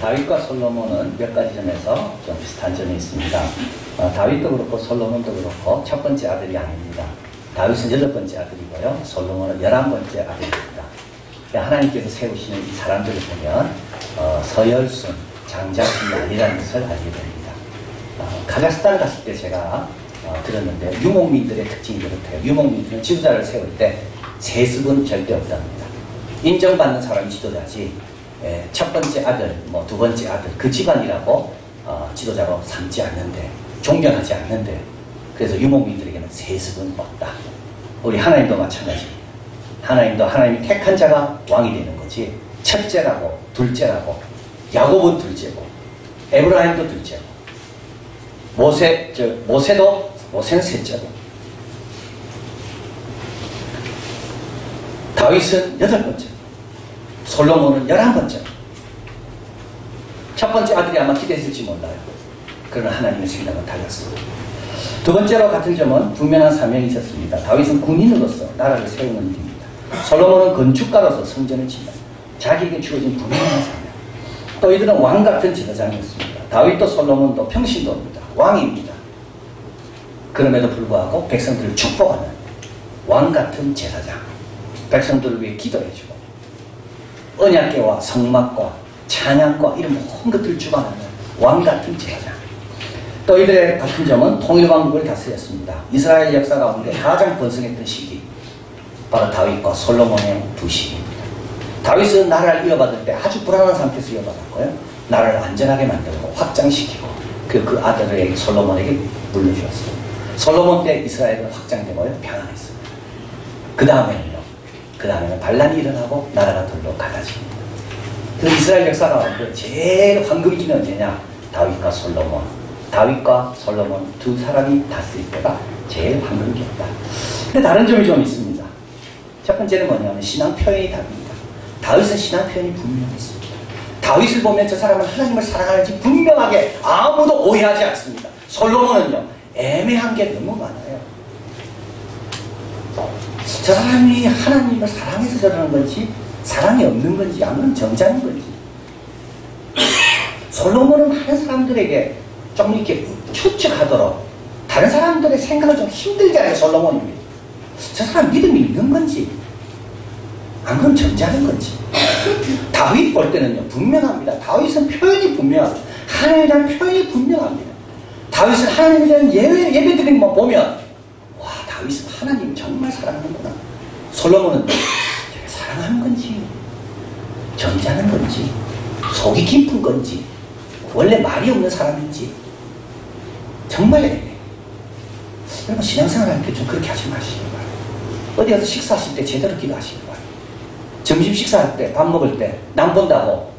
다윗과 솔로몬은 몇 가지 점에서 좀 비슷한 점이 있습니다. 다윗도 그렇고 솔로몬도 그렇고 첫 번째 아들이 아닙니다. 다윗은 8번째 아들이고요. 솔로몬은 11번째 아들입니다. 하나님께서 세우시는 이 사람들을 보면 서열순, 장자순이 아니라는 것을 알게 됩니다. 카자흐스탄 갔을 때 제가 들었는데 유목민들의 특징이 그렇대요. 유목민들은 지도자를 세울 때 세습은 절대 없답니다. 인정받는 사람이 지도자지 첫 번째 아들, 두 번째 아들 그 집안이라고 지도자로 삼지 않는데, 존경하지 않는데, 그래서 유목민들에게는 세습은 없다. 우리 하나님도 마찬가지입니다. 하나님도 하나님이 택한 자가 왕이 되는 거지, 첫째라고 둘째라고, 야곱은 둘째고 에브라임도 둘째고, 모세는 셋째고, 다윗은 8번째, 솔로몬은 11번째. 첫 번째 아들이 아마 기대했을지 몰라요. 그러나 하나님의 생각은 달랐습니다. 두 번째로 같은 점은 분명한 사명이 있었습니다. 다윗은 군인으로서 나라를 세우는 일입니다. 솔로몬은 건축가로서 성전을 짓는 자기에게 주어진 분명한 사명. 또 이들은 왕 같은 제사장이었습니다. 다윗도 솔로몬도 평신도입니다. 왕입니다. 그럼에도 불구하고 백성들을 축복하는 왕 같은 제사장. 백성들을 위해 기도해주고 언약궤와 성막과 찬양과 이런 모든 것들을 주관하는 왕 같은 제사장. 또 이들의 같은 점은 통일왕국을 다스렸습니다. 이스라엘 역사 가운데 가장 번성했던 시기, 바로 다윗과 솔로몬의 두 시기입니다. 다윗은 나라를 이어받을 때 아주 불안한 상태에서 이어받았고요. 나라를 안전하게 만들고 확장시키고 그 아들에게 솔로몬에게 물려주었어요. 솔로몬 때 이스라엘은 확장되고요. 평안했습니다. 그 다음에는 반란이 일어나고 나라가 돌로 갈라집니다. 그 이스라엘 역사 가운데 제일 황금기는 언제냐? 다윗과 솔로몬 두 사람이 다스릴 때가 제일 황금기였다. 근데 다른 점이 좀 있습니다. 첫 번째는 뭐냐면 신앙 표현이 다릅니다. 다윗은 신앙 표현이 분명했습니다. 다윗을 보면 저 사람은 하나님을 사랑하는지 분명하게 아무도 오해하지 않습니다. 솔로몬은요, 애매한 게 너무 많아요. 저 사람이 하나님을 사랑해서 저러는 건지 사랑이 없는 건지 아니면 정자인 건지. 솔로몬은 다른 사람들에게 좀 이렇게 추측하도록 다른 사람들의 생각을 좀 힘들게 하는 솔로몬입니다. 저 사람 믿음이 있는 건지 안 그럼 정자는 건지. 다윗 볼 때는요 분명합니다. 다윗은 표현이 분명합니다. 하나님에 대한 표현이 분명합니다. 다윗은 하나님에 대한 예배드리는 거 보면 와, 다윗은 하나님 정말 사랑하는구나. 솔로몬은 사랑하는 건지 정자는 건지 속이 깊은 건지 원래 말이 없는 사람인지 정말 애매해요. 여러분 신앙생활 할 때 좀 그렇게 하지 마시기 바랍니다. 어디 가서 식사하실 때 제대로 기도하시기 바랍니다. 점심 식사할 때, 밥 먹을 때 남 본다고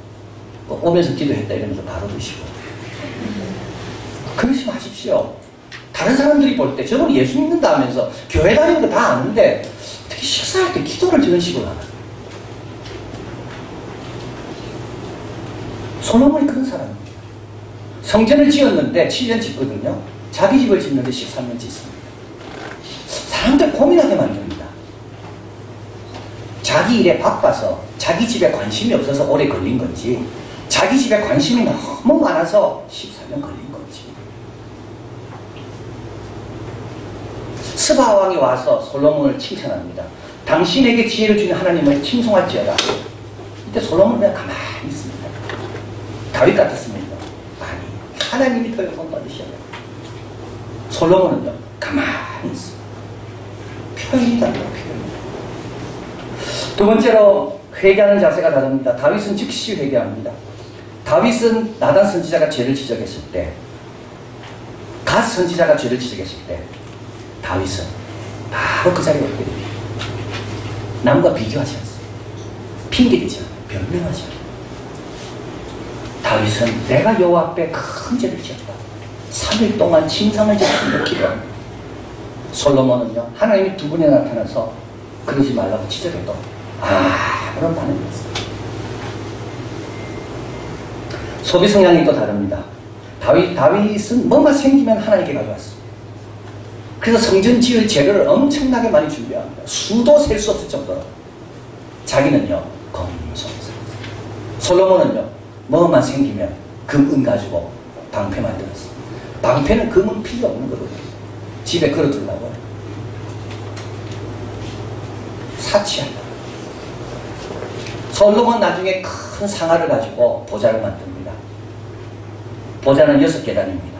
오면서 기도했다 이러면서 바로 드시고 그러지 마십시오. 다른 사람들이 볼 때 저는 예수 믿는다 하면서 교회 다니는 거 다 아는데 특히 식사할 때 기도를 저런 식으로 하나. 솔로몬이 그런 사람입니다. 성전을 지었는데 7년 짓거든요. 자기 집을 짓는데 13년 짓습니다. 사람들 고민하게 만듭니다. 자기 일에 바빠서 자기 집에 관심이 없어서 오래 걸린 건지 자기 집에 관심이 너무 많아서 14년 걸린 건지. 스바 왕이 와서 솔로몬을 칭찬합니다. 당신에게 지혜를 주는 하나님을 칭송할지어다. 이때 솔로몬은 그냥 가만히 있습니다. 다윗 같았습니다. 아니, 하나님이 더 영광 받으셔야 돼요. 솔로몬은요 가만히 있습니다. 표현이 다르다. 표현이. 두 번째로 회개하는 자세가 다릅니다. 다윗은 즉시 회개합니다. 다윗은 나단 선지자가 죄를 지적했을 때, 갓 선지자가 죄를 지적했을 때 다윗은 바로 그 자리에 없게 됩니다. 남과 비교하지 않습니다. 핑계대지 않아요. 변명하지 않아요. 다윗은 내가 여호와 앞에 큰 죄를 지었다. 3일 동안 침상을 지었습니다. 기도합니다. 솔로몬은요 하나님이 두 분에 나타나서 그러지 말라고 지적해도 아무런 반응이 없습니다. 소비 성향이 또 다릅니다. 다윗은 뭔가 생기면 하나님께 가져왔습니다. 그래서 성전 지을 재료를 엄청나게 많이 준비합니다. 수도 셀 수 없을 정도로. 자기는요 검소했습니다. 솔로몬은요 뭐만 생기면 금 가지고 방패 만들었어. 방패는 금은 필요 없는 거거든. 집에 걸어두려고. 사치한다. 솔로몬 나중에 큰 상아를 가지고 보좌를 만듭니다. 보좌는 6계단입니다.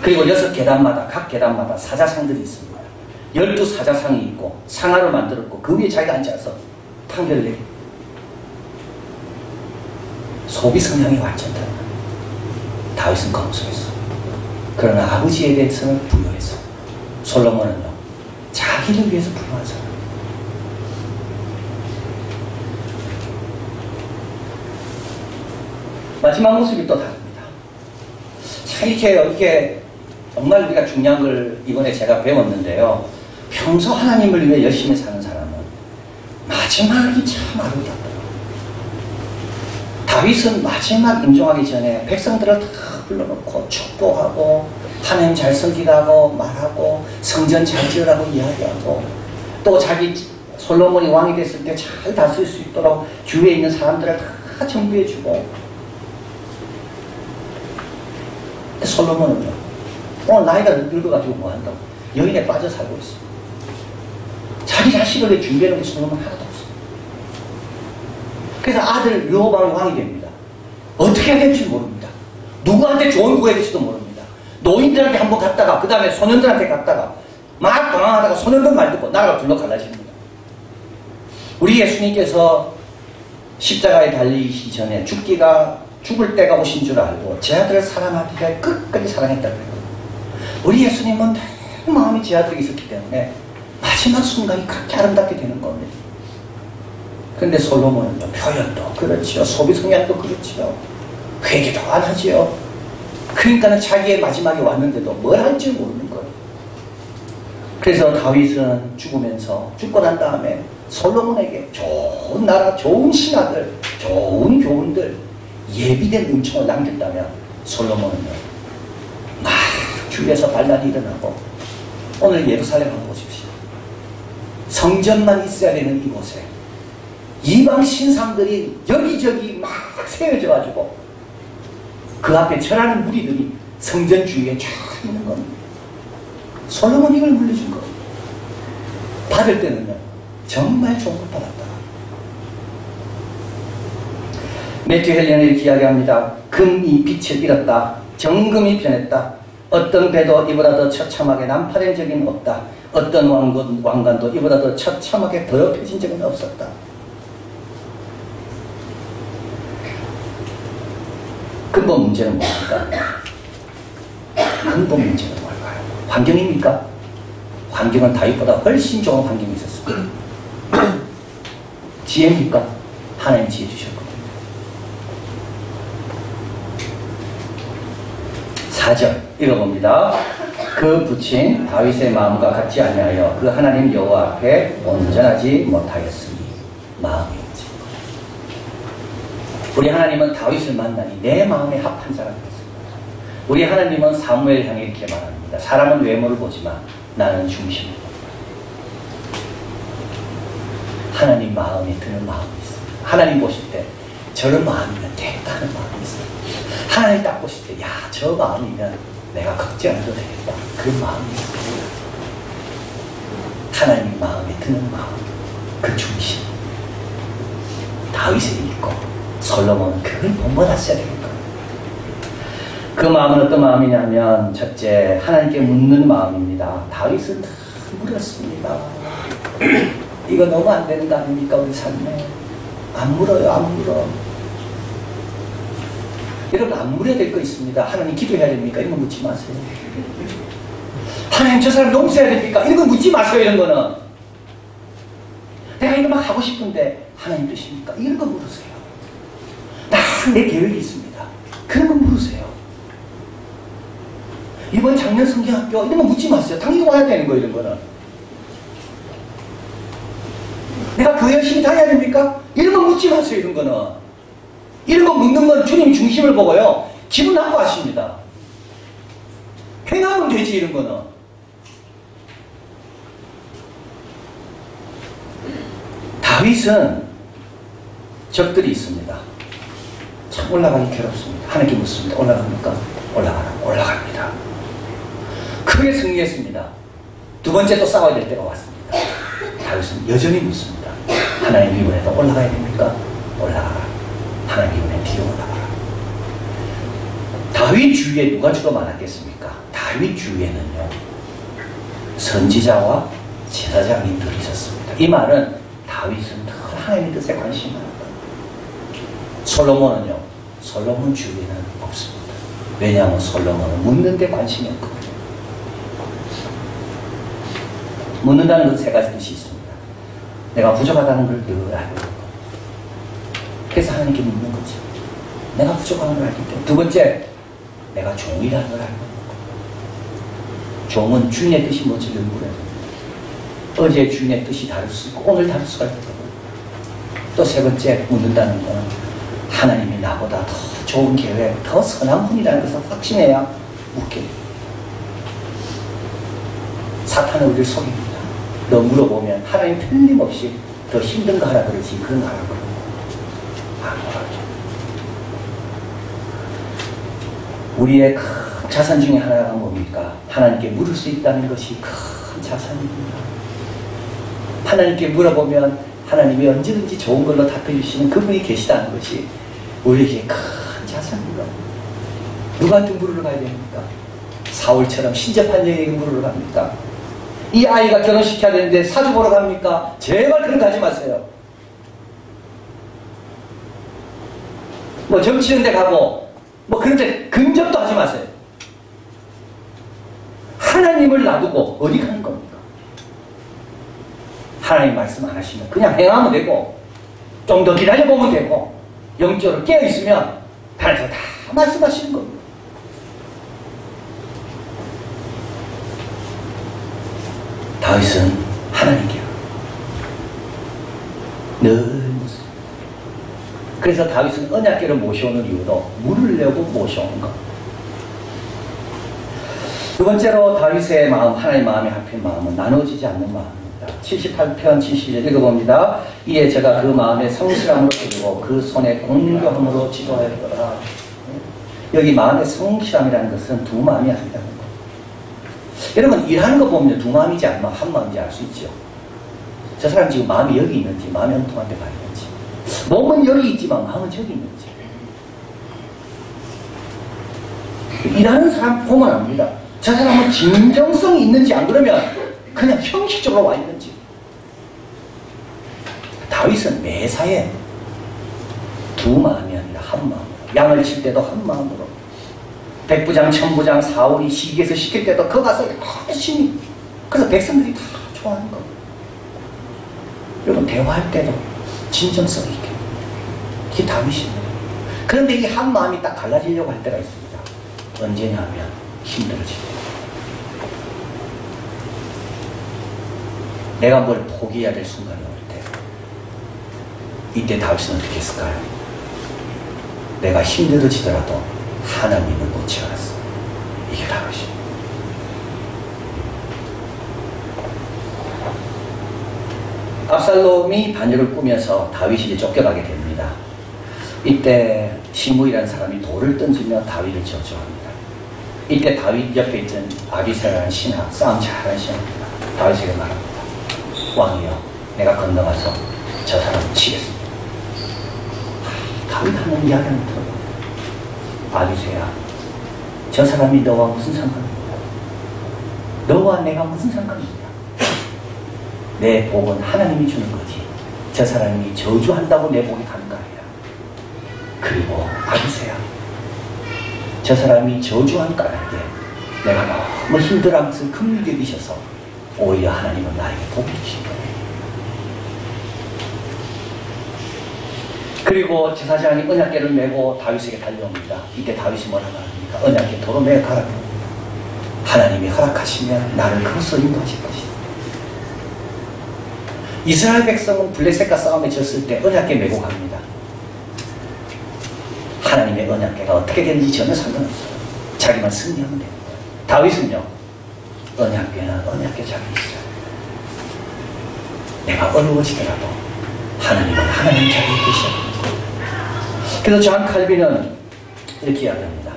그리고 6계단마다 각 계단마다 사자상들이 있습니다. 12사자상이 있고 상아를 만들었고 그 위에 자기가 앉아서 판결을 내립니다. 소비 성향이 완전 달라. 다윗은 검소했어. 그러나 아버지에 대해서는 부유했어. 솔로몬은요, 자기를 위해서 부유한 사람. 마지막 모습이 또 다릅니다. 참 이게 정말 우리가 중요한 걸 이번에 제가 배웠는데요. 평소 하나님을 위해 열심히 사는 사람은 마지막이 참 아름답더라고요. 다윗은 마지막 임종하기 전에 백성들을 다 불러놓고 축복하고 하나님 잘 섬기라고 말하고 성전 잘 지으라고 이야기하고 또 자기 솔로몬이 왕이 됐을 때 잘 다스릴 수 있도록 주위에 있는 사람들을 다 정비해주고. 솔로몬은요, 오늘 나이가 늙어가지고 뭐 한다고? 여인에 빠져 살고 있어. 자기 자식을 위해 준비하는 게 솔로몬 하나도 없어. 그래서 아들 르호보암이 왕이 됩니다. 어떻게 해야 될지 모릅니다. 누구한테 조언 구해야 될지도 모릅니다. 노인들한테 한번 갔다가 그 다음에 소년들한테 갔다가 막 방황하다가 소년들 말 듣고 나라가 둘러 갈라집니다. 우리 예수님께서 십자가에 달리기 전에 죽을 때가 오신 줄 알고 제 아들을 사랑하기를 끝까지 사랑했다고 해요. 우리 예수님은 늘 마음이 제 아들에게 있었기 때문에 마지막 순간이 그렇게 아름답게 되는 겁니다. 그런데 솔로몬은요, 표현도 그렇지요, 소비 성향도 그렇지요, 회개도 안 하지요. 그러니까는 자기의 마지막이 왔는데도 뭘 할지 모르는 거예요. 그래서 다윗은 죽으면서 죽고 난 다음에 솔로몬에게 좋은 나라, 좋은 신하들, 좋은 교훈들, 예비된 은총을 남겼다면 솔로몬은요, 막 주위에서 반란이 일어나고, 오늘 예루살렘 한번 보십시오. 성전만 있어야 되는 이곳에 이방 신상들이 여기저기 막 세워져가지고 그 앞에 절하는 무리들이 성전 주위에 쫙 있는 겁니다. 솔로몬이 이걸 물려준 겁니다. 받을 때는요, 정말 좋은 걸 받았다. 매튜 헬리언은 이렇게 이야기합니다. 금이 빛을 잃었다. 정금이 변했다. 어떤 배도 이보다 더 처참하게 난파된 적은 없다. 어떤 왕관도 이보다 더 처참하게 더럽혀진 적은 없었다. 근본 문제는 뭡니까? 근본 문제는 뭘까요? 환경입니까? 환경은 다윗보다 훨씬 좋은 환경이 있었습니다. 지혜입니까? 하나님 지혜 주셨거든요. 4절 읽어봅니다. 그 붙인 다윗의 마음과 같지 아니하여 그 하나님 여호와 앞에 온전하지 못하였으니 마음이 없지. 우리 하나님은 다윗을 만나니 내 마음에 합한 사람이 있습니다. 우리 하나님은 사무엘 향해 이렇게 말합니다. 사람은 외모를 보지만 나는 중심을 봅니다. 하나님 마음에 드는 마음이 있습니다. 하나님 보실 때 저런 마음이면 됐다 하는 마음이 있습니다. 하나님 딱 보실 때, 야, 저 마음이면 내가 걱정 안 해도 되겠다. 그 마음이 있습니다. 하나님 마음에 드는 마음, 그 중심. 다윗을 읽고 솔로몬은 그걸 본받았어야 되는 거예요. 그 마음은 어떤 마음이냐면, 첫째, 하나님께 묻는 마음입니다. 다윗은 다 물었습니다. 이거 너무 안 되는 거 아닙니까, 우리 삶에? 안 물어요, 안 물어. 여러분, 안 물어야 될 거 있습니다. 하나님 기도해야 됩니까? 이런 거 묻지 마세요. 하나님 저 사람 용서해야 됩니까? 이런 거 묻지 마세요. 이런 거는 내가 이거 막 하고 싶은데 하나님 뜻입니까? 이런 거 물으세요. 나 내 계획이 있습니다. 그런 거 물으세요. 이번 작년 성경학교 이런 거 묻지 마세요. 당연히 와야 되는 거예요. 이런 거는 내가 그 열심히 다녀야 됩니까? 이런 거 묻지 마세요. 이런 거는 이런 거 묻는 건 주님 중심을 보고요, 기분 나빠하십니다. 행하면 되지. 이런 거는 다윗은 적들이 있습니다. 참 올라가기 괴롭습니다. 하나님께 묻습니다. 올라갑니까? 올라갑니다. 크게 승리했습니다. 두 번째 또 싸워야 될 때가 왔습니다. 다윗은 여전히 묻습니다. 하나님 이번에도 올라가야 됩니까? 올라가라. 하나님 이번에 뒤로 올라가라. 다윗 주위에 누가 주로 많았겠습니까? 다윗 주위에는요, 선지자와 제사장이 늘 있었습니다. 이 말은 다윗은 늘 하나님의 뜻에 관심이 많았다. 솔로몬은요, 솔로몬 주위에는 없습니다. 왜냐하면 솔로몬은 묻는 데 관심이 없거든요. 묻는다는 것은 세 가지 뜻이 있습니다. 내가 부족하다는 걸 늘 알고 있고, 그래서 하나님께 묻는 거죠. 내가 부족한 걸 알기 때문에. 두 번째, 내가 종이라는 걸 알고 있고, 종은 주인의 뜻이 뭔지 늘 물어야 됩니다. 어제 주인의 뜻이 다를 수 있고 오늘 다를 수가 있거든요. 또 세 번째 묻는다는 것은 하나님이 나보다 더 좋은 계획, 더 선한 분이라는 것을 확신해야 묻게 됩니다. 사탄은 우리를 속입니다. 너 물어보면 하나님 틀림없이 더 힘든 거 하라 그러지 그런 거 하라 그러고 안 물어줘. 우리의 큰 자산 중에 하나가 뭡니까? 하나님께 물을 수 있다는 것이 큰 자산입니다. 하나님께 물어보면 하나님이 언제든지 좋은 걸로 답해주시는 그분이 계시다는 것이 우리에게 큰 자산입니다. 누구한테 물으러 가야 됩니까? 사울처럼 신접한 여인에게 물으러 갑니까? 이 아이가 결혼시켜야 되는데 사주 보러 갑니까? 제발 그런 거 하지 마세요. 뭐 정치는 데 가고 뭐 그런 데 근접도 하지 마세요. 하나님을 놔두고 어디 가는 겁니까? 하나님 말씀 안 하시면 그냥 행하면 되고 좀 더 기다려보면 되고 영적으로 깨어있으면 하나님께서 다 말씀하시는 겁니다. 다윗은 하나님께 늘 묻습니다. 그래서 다윗은 언약궤를 모셔오는 이유도 물으려고 모셔오는 것. 두 번째로 다윗의 마음, 하나님의 마음에 합힌 마음은 나눠지지 않는 마음입니다. 78편 70절 읽어봅니다. 이에 제가 그 마음에 성실함으로 드리고 그 손에 공교함으로 지도하였더라. 여기 마음의 성실함이라는 것은 두 마음이 아니라는 것. 여러분 일하는 거 보면 두 마음이지 한 마음인지 알 수 있죠. 저 사람 지금 마음이 여기 있는지 마음이 엉뚱한 데 가 있는지, 몸은 여기 있지만 마음은 저기 있는지. 일하는 사람 보면 압니다. 저 사람은 진정성이 있는지 안 그러면 그냥 형식적으로 와 있는지. 다윗은 매사에 두 마음이 아니라 한 마음으로, 양을 칠 때도 한 마음으로, 백부장, 천부장, 사울이 시기에서 시킬 때도 그 가서 열심히, 그래서 백성들이 다 좋아하는 거. 여러분 대화할 때도 진정성 있게. 이게 다윗입니다. 그런데 이 한 마음이 딱 갈라지려고 할 때가 있습니다. 언제냐면 힘들어질 때. 내가 뭘 포기해야 될 순간이 올 때, 이때 다윗은 어떻게 했을까요? 내가 힘들어지더라도 하나님을 놓지 않았어. 이게 다윗입니다. 압살롬이 반역을 꾸며서 다윗이 이제 쫓겨가게 됩니다. 이때 시므이라는 사람이 돌을 던지며 다윗을 저주합니다. 이때 다윗 옆에 있던 아비새라는 신하, 싸움 잘하는 신하입니다. 다윗에게 말합니다. 왕이여, 내가 건너가서 저 사람을 치겠습니다. 다윗 하는 이야기는 들어요. 아비새야, 저 사람이 너와 무슨 상관입니까? 너와 내가 무슨 상관입니까? 내 복은 하나님이 주는 거지. 저 사람이 저주한다고 내 복이 가는 거 아니야. 그리고 아비새야, 저 사람이 저주한 까닭에 내가 너무 힘들어하는 것을 긍휼히 여기셔서 오히려 하나님은 나에게 복을 주신 거예요. 그리고 제사장이 언약궤를 메고 다윗에게 달려옵니다. 이때 다윗이 뭐라고 합니까? 언약궤 도로 메어 가라고. 하나님이 허락하시면 나를 그것으로 인도하실 것이다. 이스라엘 백성은 블레셋과 싸움에 졌을 때 언약궤 메고 갑니다. 하나님의 언약궤가 어떻게 되는지 전혀 상관없어요. 자기만 승리하면 되는 거예요. 다윗은요, 언약궤는 언약궤 자기 있어요. 내가 어려워지더라도 하나님은 하나님 자리에 계셔요. 그래서 존 칼빈은 이렇게 이야기합니다.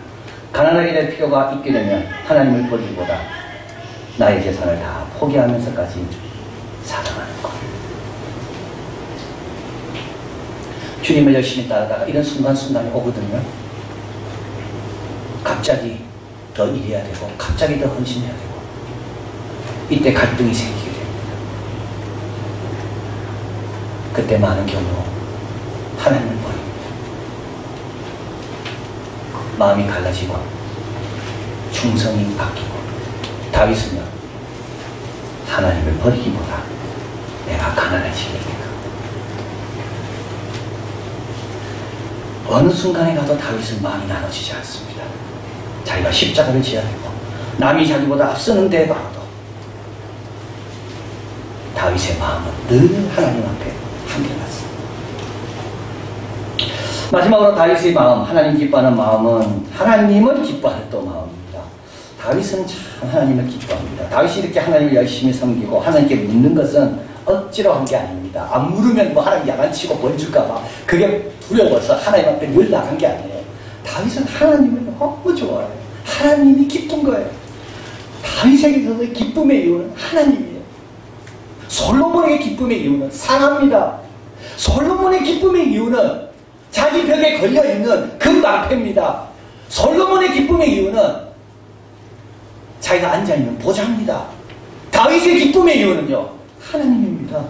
가난하게 될 필요가 있게 되면 하나님을 버리기보다 나의 재산을 다 포기하면서까지 사랑하는 것. 주님을 열심히 따르다가 이런 순간순간이 오거든요. 갑자기 더 일해야 되고 갑자기 더 헌신해야 되고 이때 갈등이 생기게 됩니다. 그때 많은 경우 하나님을 버립니다. 마음이 갈라지고 충성이 바뀌고 다윗은요 하나님을 버리기보다 내가 가난해지니까 어느 순간에 가도 다윗은 마음이 나눠지지 않습니다. 자기가 십자가를 지어야 되고 남이 자기보다 앞서는데 봐도 다윗의 마음은 늘 하나님 앞에 한결같습니다. 마지막으로 다윗의 마음, 하나님 기뻐하는 마음은 하나님을 기뻐하는 또 마음입니다. 다윗은 참 하나님을 기뻐합니다. 다윗이 이렇게 하나님을 열심히 섬기고 하나님께 묻는 것은 억지로 한 게 아닙니다. 안 물으면 뭐 하나님 야단치고 벌 줄까봐 그게 두려워서 하나님 앞에 늘 나간 게 아니에요. 다윗은 하나님을 너무 좋아해요. 하나님이 기쁜 거예요. 다윗에게 있어서의 기쁨의 이유는 하나님이에요. 솔로몬의 기쁨의 이유는 사랑합니다. 솔로몬의 기쁨의 이유는 자기 벽에 걸려있는 금방패입니다. 솔로몬의 기쁨의 이유는 자기가 앉아있는 보좌입니다. 다윗의 기쁨의 이유는요 하나님입니다.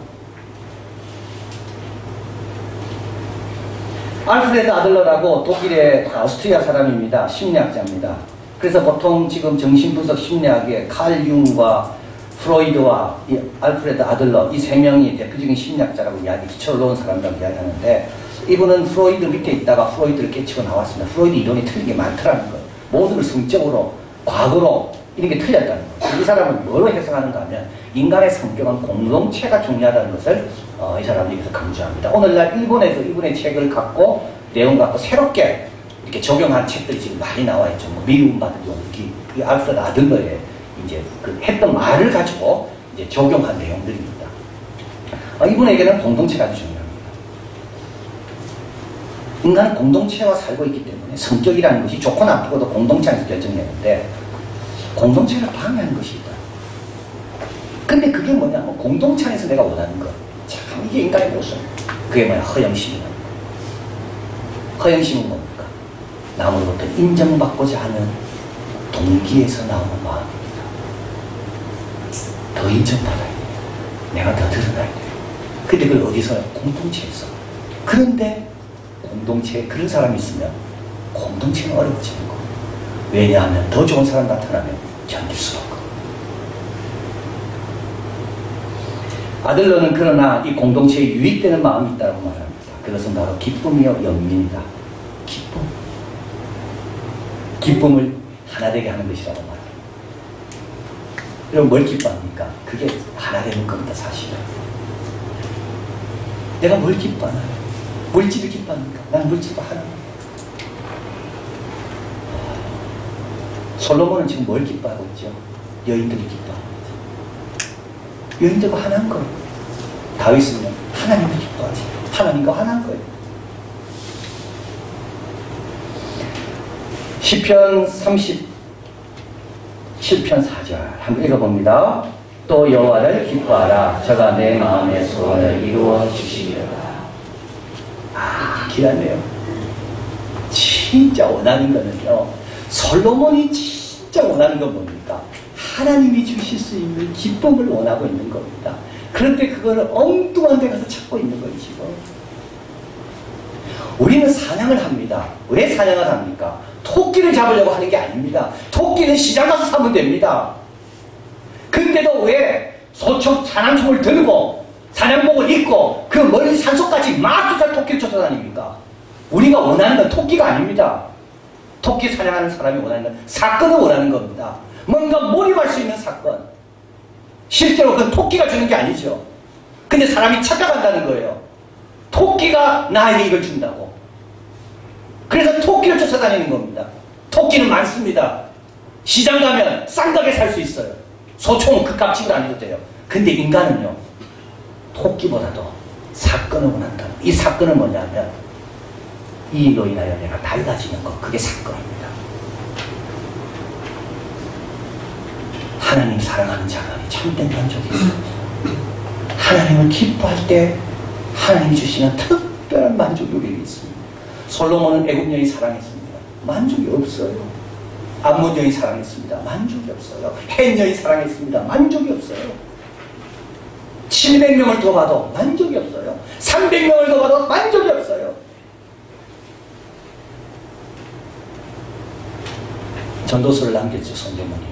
알프레드 아들러라고 독일의 아우스트리아 사람입니다. 심리학자입니다. 그래서 보통 지금 정신분석 심리학에 칼 융과 프로이드와 이 알프레드 아들러 이 세 명이 대표적인 심리학자라고 기초를 놓은 사람이라고 이야기하는데 이분은 프로이드 밑에 있다가 프로이드를 깨치고 나왔습니다. 프로이드 이론이 틀린 게 많더라는 거예요. 모든 걸 성적으로 과거로 이런 게 틀렸다는 거예요. 이 사람은 뭐로 해석하는가 하면 인간의 성격은 공동체가 중요하다는 것을 이 사람이 여기서 강조합니다. 오늘날 일본에서 이분의 책을 갖고 내용 갖고 새롭게 이렇게 적용한 책들이 지금 많이 나와 있죠. 뭐 미움받은 용기, 이 알프레드 아들러의 이제 그 했던 말을 가지고 이제 적용한 내용들입니다. 이분에게는 공동체가 아주 중요합니다. 인간은 공동체와 살고 있기 때문에 성격이라는 것이 좋고 나쁘고도 공동체 안에서 결정되는데 공동체를 방해하는 것이 있다. 근데 그게 뭐냐면 공동체 안에서 내가 원하는 것. 참 이게 인간의 모습. 그게 뭐야? 허영심이라는 거. 허영심은 뭡니까? 남으로부터 인정받고자 하는 동기에서 나오는 마음입니다. 더 인정받아야 돼. 내가 더 드러나야 돼. 근데 그걸 어디서? 공동체에서. 그런데 공동체에 그런 사람이 있으면 공동체는 어려워지는 거. 왜냐하면 더 좋은 사람 나타나면 견딜 수가 없고. 아들러는 그러나 이 공동체에 유익되는 마음이 있다고 말합니다. 그것은 바로 기쁨이요 영민이다. 기쁨. 기쁨을 하나 되게 하는 것이라고 말합니다. 여러분 뭘 기뻐합니까? 그게 하나 되는 겁니다. 사실은. 내가 뭘 기뻐하나요? 물질을 기뻐합니까? 난 물질과 하나. 솔로몬은 지금 뭘 기뻐하고 있죠? 여인들이 기뻐합니다. 여인들과 하나인 거예요. 다윗은요, 하나님을 기뻐하지. 하나님과 하나인 거예요. 시편 37편 4절 한번 읽어봅니다. 또 여호와를 기뻐하라. 저가 내 마음의 소원을 이루어 주시리라. 기라네요. 진짜 원하는 거는요. 솔로몬이 진짜 원하는 건 뭡니까? 하나님이 주실 수 있는 기쁨을 원하고 있는 겁니다. 그런데 그거를 엉뚱한 데 가서 찾고 있는 거예요, 지금. 우리는 사냥을 합니다. 왜 사냥을 합니까? 토끼를 잡으려고 하는 게 아닙니다. 토끼는 시장 가서 사면 됩니다. 근데도 왜 소총, 사냥총을 들고 사냥복을 입고 그 멀리 산속까지 막 기사 토끼를 쫓아다닙니까? 우리가 원하는 건 토끼가 아닙니다. 토끼 사냥하는 사람이 원하는 건 사건을 원하는 겁니다. 뭔가 몰입할 수 있는 사건. 실제로 그건 토끼가 주는 게 아니죠. 근데 사람이 착각한다는 거예요. 토끼가 나에게 이걸 준다고. 그래서 토끼를 쫓아다니는 겁니다. 토끼는 많습니다. 시장 가면 싼 가게 살 수 있어요. 소총 그 값치고 다녀도 돼요. 근데 인간은요, 토끼보다도 사건을 원한다. 이 사건은 뭐냐면 이 일로 인하여 내가 달라지는 것, 그게 사건입니다. 하나님 사랑하는 자만이 참된 만족이 있습니다. 하나님을 기뻐할 때 하나님이 주시는 특별한 만족이 우리에게 있습니다. 솔로몬은 애굽 여인 사랑했습니다. 만족이 없어요. 암몬 여인 사랑했습니다. 만족이 없어요. 헷 여인 사랑했습니다. 만족이 없어요. 700명을 더 봐도 만족이 없어요. 300명을 더 봐도 만족이 없어요. 전도서를 남겼죠, 성경문이.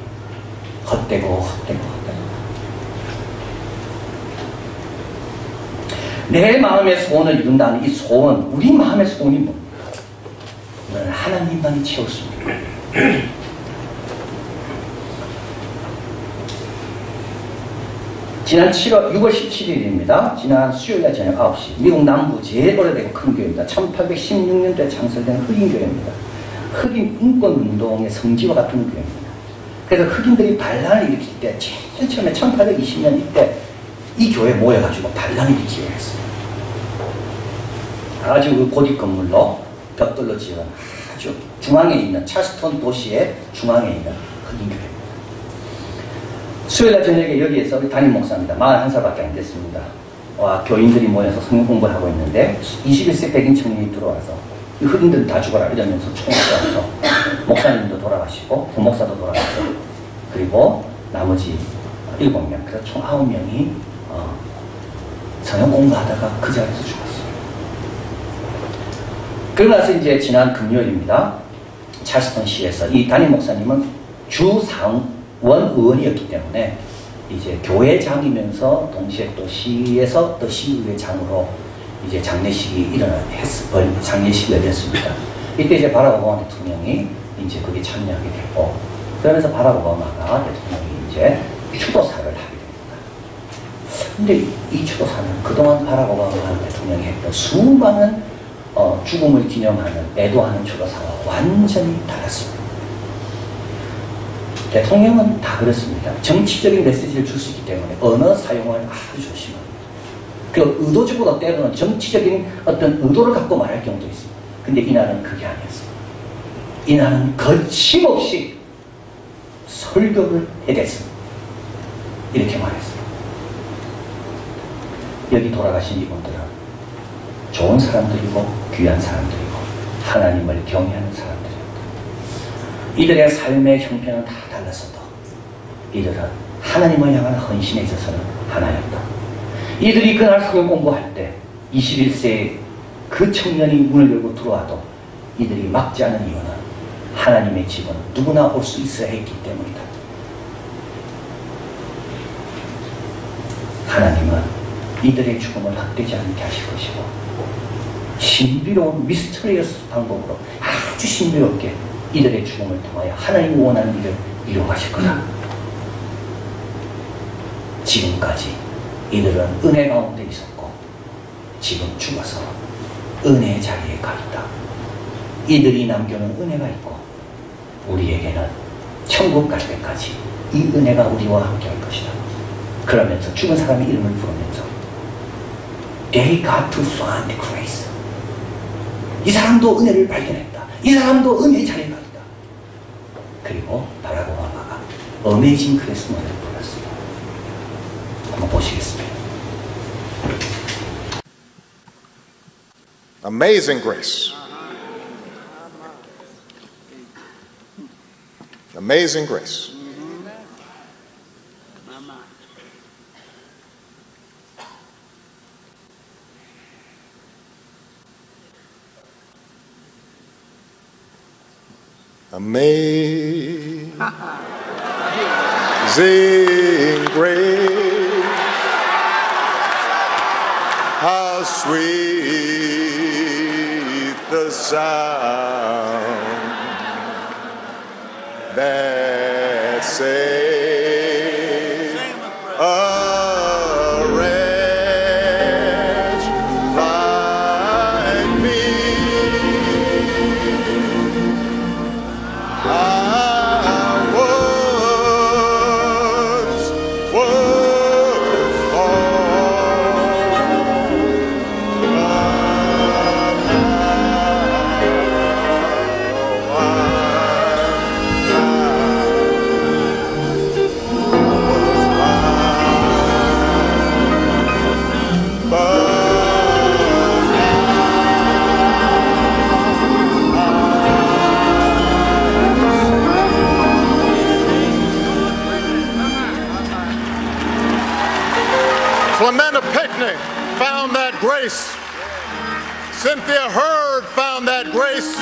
헛되고. 내 마음의 소원을 이룬다는 이 소원, 우리 마음의 소원이 뭡니까? 오늘 하나님만이 채웠습니다. 지난 6월 17일입니다. 지난 수요일날 저녁 9시 미국 남부 제일 오래되고 큰 교회입니다. 1816년도에 창설된 흑인교회입니다. 흑인 인권운동의 성지와 같은 교회입니다. 그래서 흑인들이 반란을 일으킬 때 제일 처음에 1820년 이때 이 교회에 모여가지고 반란을 일으키게 했어요. 아주 그 고딕 건물로 벽돌로 지은 아주 중앙에 있는 찰스턴 도시의 중앙에 있는 흑인교회입니다. 수요일날 저녁에 여기에서 우리 담임 목사입니다. 41살밖에 안 됐습니다. 교인들이 모여서 성경 공부를 하고 있는데 21세 백인 청년이 들어와서 이 흑인들 다 죽어라 이러면서 총을 쏘아서 목사님도 돌아가시고 부목사도 돌아가시고 그리고 나머지 7명, 그래서 총 9명이 성경 공부하다가 그 자리에서 죽었어요. 그러고 나서 이제 지난 금요일입니다. 찰스턴시에서 이 담임 목사님은 주상원 의원이었기 때문에 이제 교회장이면서 동시에 또 시에서 또 시의회장으로 이제 장례식이 장례식이 열렸습니다. 이때 이제 바락 오바마 대통령이 이제 거기에 참여하게 되고, 그러면서 바락 오바마가 대통령이 이제 추도사를 하게 됩니다. 근데 이 추도사는 그동안 바락 오바마 대통령이 했던 수많은 죽음을 기념하는, 애도하는 추도사와 완전히 달랐습니다. 대통령은 다 그렇습니다. 정치적인 메시지를 줄 수 있기 때문에 언어 사용을 아주 조심합니다. 그 의도적으로 때로는 정치적인 어떤 의도를 갖고 말할 경우도 있습니다. 근데 이날은 그게 아니었어요. 이날은 거침없이 설교를 해댔습니다. 이렇게 말했어요. 여기 돌아가신 이분들은 좋은 사람들이고 귀한 사람들이고 하나님을 경외하는 사람들입니다. 이들의 삶의 형편은 다 달랐어도 이들은 하나님을 향한 헌신에 있어서는 하나였다. 이들이 그날 성경 공부할 때 21세의 그 청년이 문을 열고 들어와도 이들이 막지 않은 이유는 하나님의 집은 누구나 올 수 있어야 했기 때문이다. 하나님은 이들의 죽음을 헛되지 않게 하실 것이고 신비로운 미스터리어스 방법으로 아주 신비롭게 이들의 죽음을 통하여 하나님이 원하는 일을 이루어가실 거다. 지금까지 이들은 은혜 가운데 있었고 지금 죽어서 은혜의 자리에 가 있다. 이들이 남겨놓은 은혜가 있고 우리에게는 천국 갈 때까지 이 은혜가 우리와 함께 할 것이다. 그러면서 죽은 사람의 이름을 부르면서 They got to find grace. 이 사람도 은혜를 발견했다. 이 사람도 은혜의 자리에 가 있다. 그리고 바락 오바마가 어메이징 그레이스 노래를 불렀어요. 한번 보시겠습니다. Amazing grace. Amazing grace. Amazing grace, how sweet the sound that saved a wretch like me. grace. Cynthia Hurd found that grace.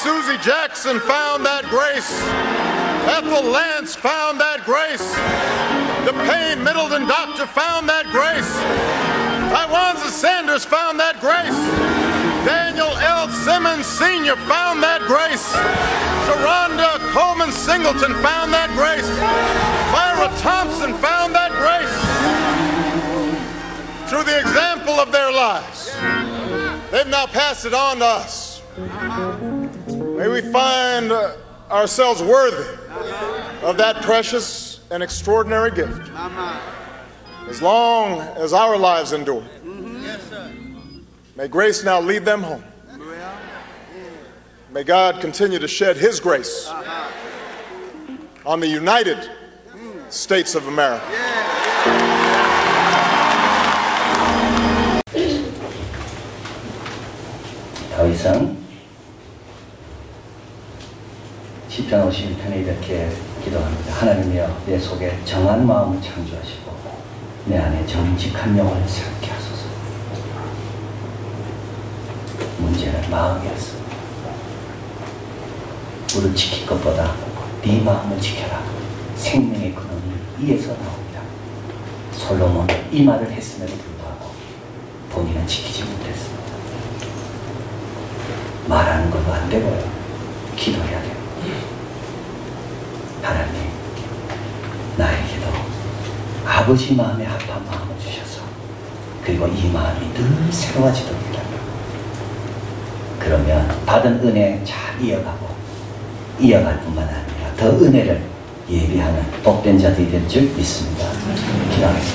Susie Jackson found that grace. Ethel Lance found that grace. DePayne Middleton Doctor found that grace. Tywanza Sanders found that grace. Daniel L. Simmons Sr. found that grace. Sharonda Coleman Singleton found that grace. Myra Thompson found that grace. Through the example of their lives, they've now passed it on to us. May we find ourselves worthy of that precious and extraordinary gift as long as our lives endure. May grace now lead them home. May God continue to shed His grace on the United States of America. 다윗은 시편 51편에 이렇게 기도합니다. 하나님이여 내 속에 정한 마음을 창조하시고 내 안에 정직한 영혼을 새롭게 하소서. 문제는 마음이었습니다. 우리를 지킬 것보다 네 마음을 지켜라. 생명의 근원이 이에서 나옵니다. 솔로몬은 이 말을 했음에도 불구하고 본인은 지키지 못했습니다. 말하는 것도 안 되고요. 기도해야 돼요. 하나님, 나에게도 아버지 마음에 합한 마음을 주셔서 그리고 이 마음이 늘 새로워지도록 하라. 그러면 받은 은혜 잘 이어갈 뿐만 아니라 더 은혜를 예비하는 복된 자들이 될 줄 믿습니다. 기도하겠습니다.